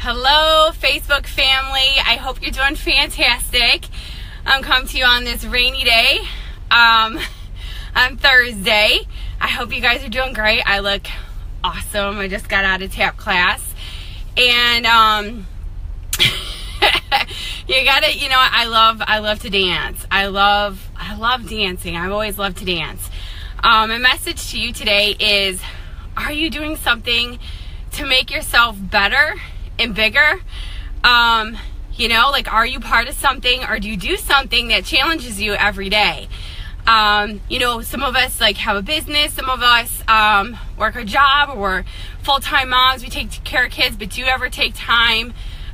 Hello, Facebook family. I hope you're doing fantastic. I'm coming to you on this rainy day on Thursday. I hope you guys are doing great. I look awesome. I just got out of tap class. And you gotta, I love to dance. I love dancing. I've always loved to dance. My message to you today is, are you doing something to make yourself better and bigger? Are you part of something, or do you do something that challenges you every day? Some of us have a business, some of us work a job, or we're full-time moms, we take care of kids, but do you ever take time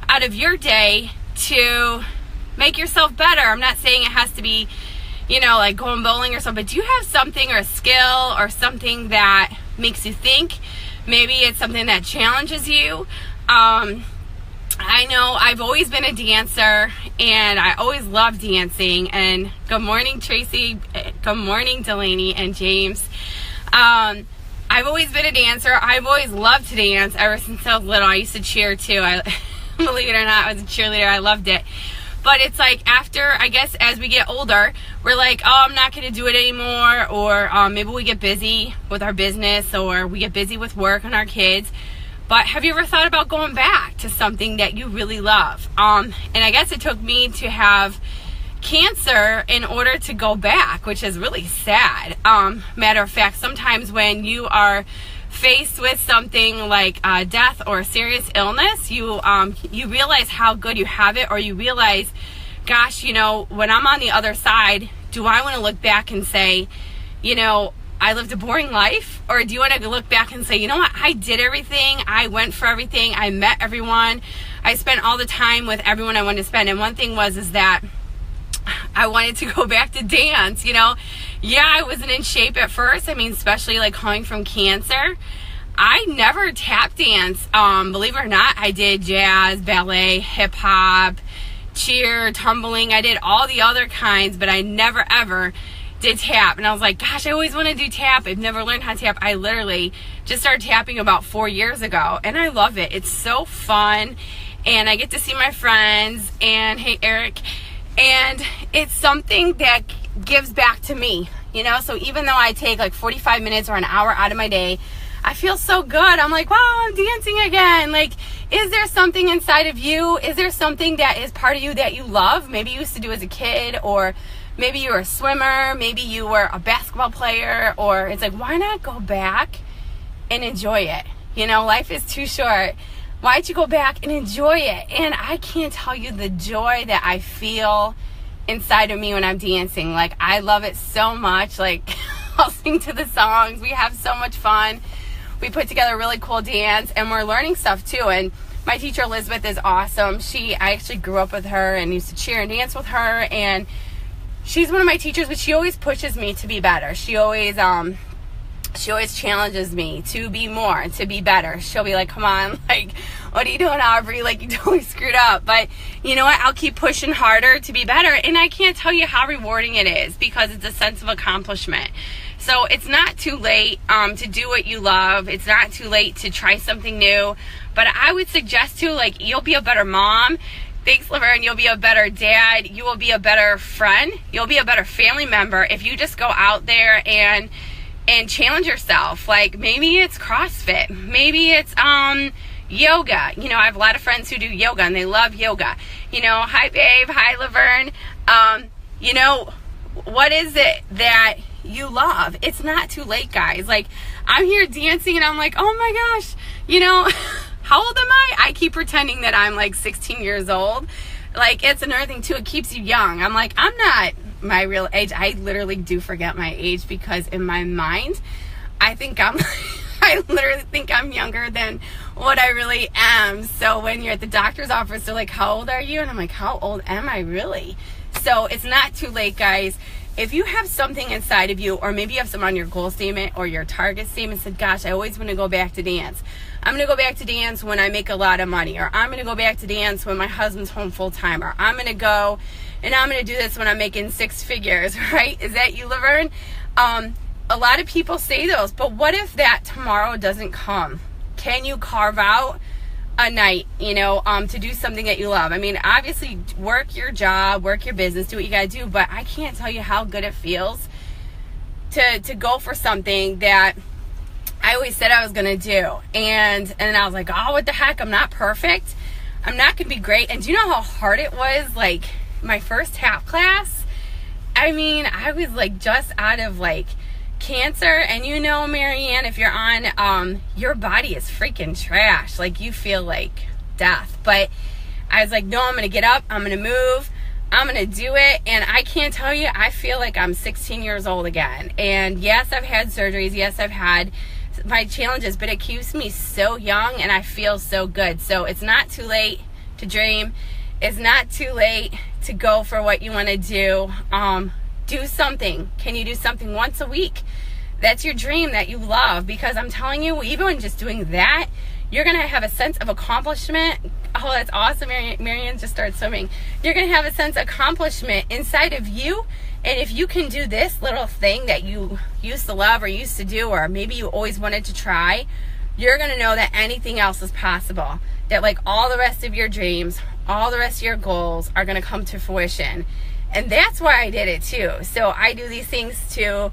out of your day to make yourself better? I'm not saying it has to be, like going bowling or something, but do you have something or a skill or something that makes you think? Maybe it's something that challenges you. I know I've always been a dancer, and I always loved dancing. And good morning, Tracy. Good morning, Delaney and James. I've always been a dancer. I've always loved to dance ever since I was little. I used to cheer too. Believe it or not, I was a cheerleader. I loved it. But it's after, I guess, as we get older, we're like, oh, I'm not going to do it anymore. Or maybe we get busy with our business, or we get busy with work and our kids. But have you ever thought about going back to something that you really love? And I guess it took me to have cancer in order to go back, which is really sad. Matter of fact, sometimes when you are faced with something like death or serious illness, you realize how good you have it, or you realize, gosh, when I'm on the other side, do I want to look back and say, I lived a boring life? Or do you want to look back and say, you know what, I did everything, I went for everything, I met everyone, I spent all the time with everyone I wanted to spend. And one thing is that I wanted to go back to dance. Yeah, I wasn't in shape at first. Especially coming from cancer. I never tap dance. Believe it or not, I did jazz, ballet, hip hop, cheer, tumbling. I did all the other kinds, but I never ever did tap. And I was like, gosh, I always want to do tap. I've never learned how to tap. I literally just started tapping about 4 years ago, and I love it. It's so fun, and I get to see my friends, and hey, Eric, and it's something that gives back to me, so even though I take 45 minutes or an hour out of my day, I feel so good. I'm like, wow, I'm dancing again. Is there something inside of you? Is there something that is part of you that you love? Maybe you used to do as a kid, or maybe you were a swimmer, maybe you were a basketball player, or it's why not go back and enjoy it? Life is too short. Why don't you go back and enjoy it? And I can't tell you the joy that I feel inside of me when I'm dancing. I love it so much. I'll sing to the songs. We have so much fun. We put together a really cool dance, and we're learning stuff too. And my teacher, Elizabeth, is awesome. I actually grew up with her and used to cheer and dance with her, and she's one of my teachers, but she always pushes me to be better. She always challenges me to be more, to be better. She'll be like, come on, what are you doing, Aubrey? You totally screwed up. But you know what? I'll keep pushing harder to be better. And I can't tell you how rewarding it is, because it's a sense of accomplishment. So it's not too late to do what you love. It's not too late to try something new. But I would suggest to, you'll be a better mom. Thanks, Laverne. You'll be a better dad. You will be a better friend. You'll be a better family member if you just go out there and challenge yourself. Maybe it's CrossFit. Maybe it's yoga. I have a lot of friends who do yoga, and they love yoga. Hi, babe. Hi, Laverne. What is it that you love? It's not too late, guys. I'm here dancing, and I'm like, oh my gosh, how old am I? I keep pretending that I'm 16 years old. It's another thing too. It keeps you young. I'm I'm not my real age. I literally do forget my age, because in my mind, I literally think I'm younger than what I really am. So when you're at the doctor's office, they're like, how old are you? And I'm like, how old am I really? So it's not too late, guys. If you have something inside of you, or maybe you have some on your goal statement or your target statement, said, gosh, I always want to go back to dance. I'm going to go back to dance when I make a lot of money, or I'm going to go back to dance when my husband's home full time, or I'm going to go and I'm going to do this when I'm making 6 figures, right? Is that you, Laverne? A lot of people say those, but what if that tomorrow doesn't come? Can you carve out a night, you know, to do something that you love. I mean, obviously work your job, work your business, do what you gotta do, but I can't tell you how good it feels to go for something that I always said I was gonna do. And I was like, oh, what the heck, I'm not perfect, I'm not gonna be great. And do you know how hard it was? Like my first tap class, I mean, I was like just out of like cancer, and you know, Marianne, if you're on, your body is freaking trash. Like you feel like death. But I was like, no, I'm gonna get up, I'm gonna move, I'm gonna do it. And I can't tell you, I feel like I'm 16 years old again. And yes, I've had surgeries, yes, I've had my challenges, but it keeps me so young and I feel so good. So it's not too late to dream. It's not too late to go for what you want to do. Do something. Can you do something once a week? That's your dream that you love, because I'm telling you, even just doing that, you're going to have a sense of accomplishment. Oh, that's awesome. Marianne just started swimming. You're going to have a sense of accomplishment inside of you. And if you can do this little thing that you used to love or used to do, or maybe you always wanted to try, you're going to know that anything else is possible. That like all the rest of your dreams, all the rest of your goals are going to come to fruition. And that's why I did it too. So I do these things to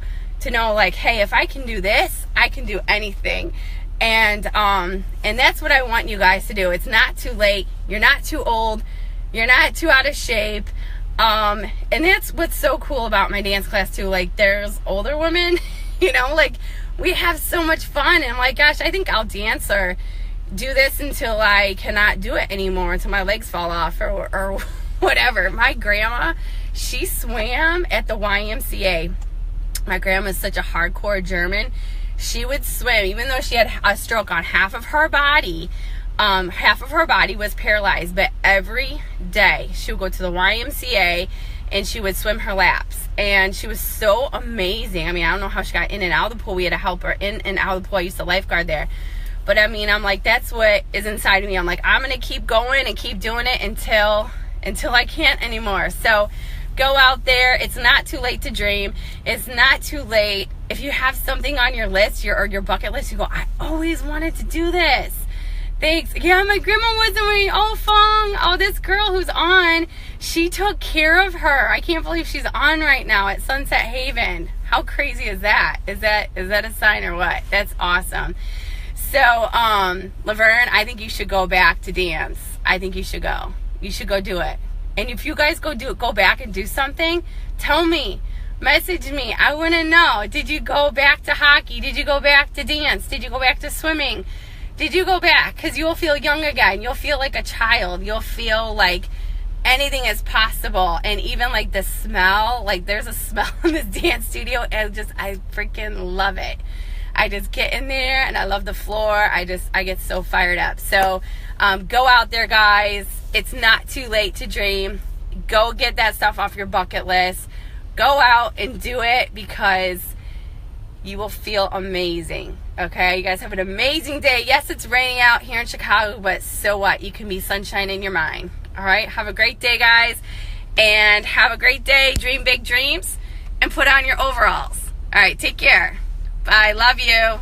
know, like, hey, if I can do this, I can do anything. And that's what I want you guys to do. It's not too late. You're not too old. You're not too out of shape. And that's what's so cool about my dance class too. Like, there's older women, you know, like we have so much fun. And I'm like, gosh, I think I'll dance or do this until I cannot do it anymore, until my legs fall off or whatever. My grandma, she swam at the YMCA. My grandma's such a hardcore German. She would swim, even though she had a stroke on half of her body. Half of her body was paralyzed, but every day she would go to the YMCA and she would swim her laps. And she was so amazing. I mean, I don't know how she got in and out of the pool. We had to help her in and out of the pool. I used to lifeguard there. But I mean, I'm like, that's what is inside of me. I'm like, I'm going to keep going and keep doing it until I can't anymore. So go out there. It's not too late to dream. It's not too late. If you have something on your list, or your bucket list, you go, I always wanted to do this. Thanks. Yeah, my grandma wasn't wearing Fong. Oh, this girl who's on, she took care of her. I can't believe she's on right now at Sunset Haven. How crazy is that? Is that a sign or what? That's awesome. So, Laverne, I think you should go back to dance. I think you should go. You should go do it. And if you guys go back and do something, tell me. Message me. I want to know. Did you go back to hockey? Did you go back to dance? Did you go back to swimming? Did you go back? Because you will feel young again. You'll feel like a child. You'll feel like anything is possible. And even like the smell, like there's a smell in this dance studio, and I freaking love it. I just get in there and I love the floor. I get so fired up. So go out there, guys. It's not too late to dream. Go get that stuff off your bucket list. Go out and do it, because you will feel amazing. Okay, you guys have an amazing day. Yes, it's raining out here in Chicago, but so what? You can be sunshine in your mind. All right, have a great day, guys, and have a great day. Dream big dreams and put on your overalls. All right, take care. Bye. Love you.